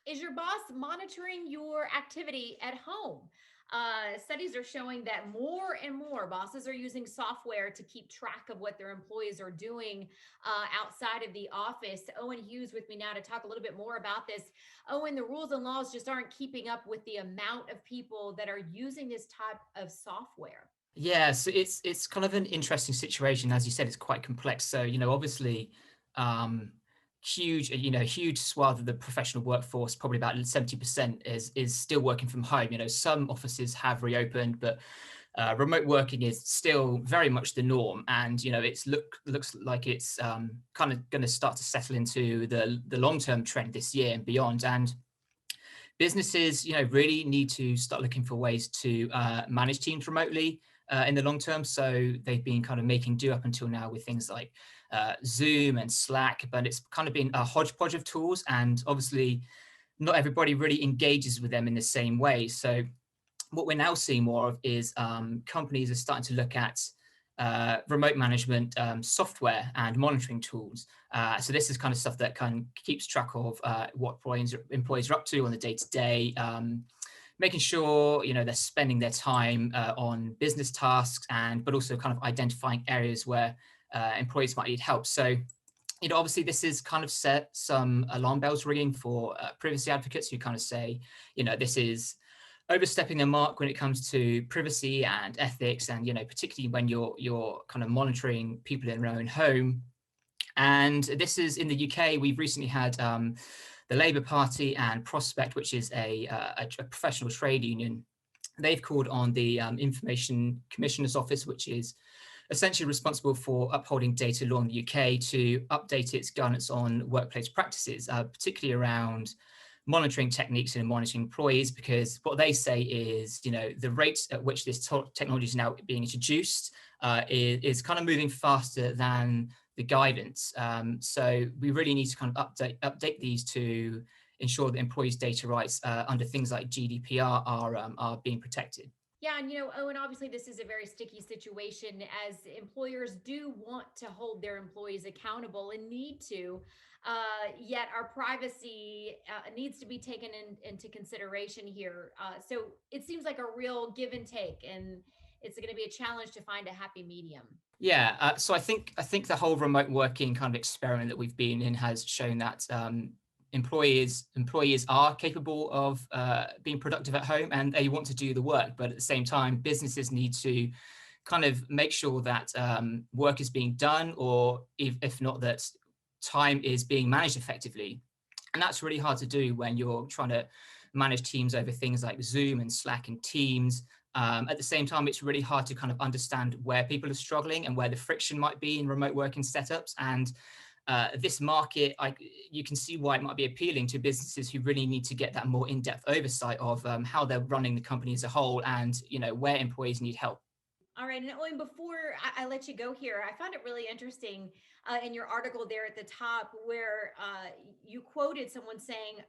Is your boss monitoring your activity at home? Studies are showing that more and more bosses are using software to keep track of what their employees are doing outside of the office. Owen Hughes with me now to talk a little bit more about this. Owen, the rules and laws just aren't keeping up with the amount of people that are using this type of software. Yeah, so it's kind of an interesting situation. As you said, it's quite complex. So, obviously, um, huge swath of the professional workforce, probably about 70% is still working from home. Some offices have reopened, but remote working is still very much the norm. And looks like it's kind of going to start to settle into the long-term trend this year and beyond. And businesses, really need to start looking for ways to manage teams remotely in the long term. So they've been kind of making do up until now with things like Zoom and Slack, but it's kind of been a hodgepodge of tools, and obviously not everybody really engages with them in the same way. So what we're now seeing more of is companies are starting to look at remote management software and monitoring tools. So this is kind of stuff that kind of keeps track of what employees are up to on the day to day, making sure they're spending their time on business tasks, but also kind of identifying areas where employees might need help. So obviously this is kind of set some alarm bells ringing for privacy advocates who kind of say, this is overstepping the mark when it comes to privacy and ethics, and particularly when you're kind of monitoring people in their own home. And this is in the UK. We've recently had the Labour Party and Prospect, which is a professional trade union. They've called on the Information Commissioner's Office, which is essentially responsible for upholding data law in the UK, to update its guidance on workplace practices, particularly around monitoring techniques and monitoring employees, because what they say is, the rate at which this technology is now being introduced is kind of moving faster than the guidance. So we really need to kind of update these to ensure that employees' data rights under things like GDPR are being protected. Yeah, and Owen, obviously this is a very sticky situation as employers do want to hold their employees accountable and need to. Yet our privacy needs to be taken into consideration here. So it seems like a real give and take, and it's going to be a challenge to find a happy medium. Yeah, so I think the whole remote working kind of experiment that we've been in has shown that employees are capable of being productive at home, and they want to do the work. But at the same time, businesses need to kind of make sure that work is being done, or if not, that time is being managed effectively. And that's really hard to do when you're trying to manage teams over things like Zoom and Slack and Teams. At the same time, it's really hard to kind of understand where people are struggling and where the friction might be in remote working setups. And this market, you can see why it might be appealing to businesses who really need to get that more in-depth oversight of how they're running the company as a whole, and where employees need help. All right. And Owen, before I let you go here, I found it really interesting in your article there at the top where you quoted someone saying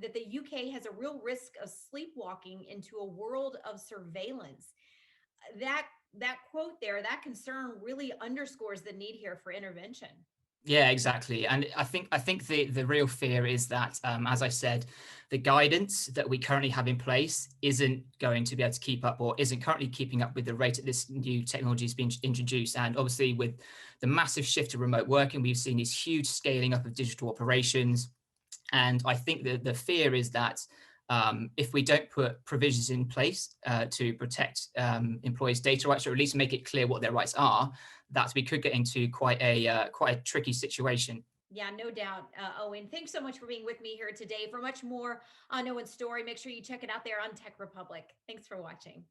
that the UK has a real risk of sleepwalking into a world of surveillance. That that quote there, that concern really underscores the need here for intervention. Yeah, exactly. And I think the real fear is that, as I said, the guidance that we currently have in place isn't going to be able to keep up, or isn't currently keeping up with the rate that this new technology is being introduced. And obviously, with the massive shift to remote working, we've seen this huge scaling up of digital operations. And I think that the fear is that if we don't put provisions in place to protect employees' data rights, or at least make it clear what their rights are, that we could get into quite a tricky situation. Yeah, no doubt, Owen. Thanks so much for being with me here today. For much more on Owen's story, make sure you check it out there on Tech Republic. Thanks for watching.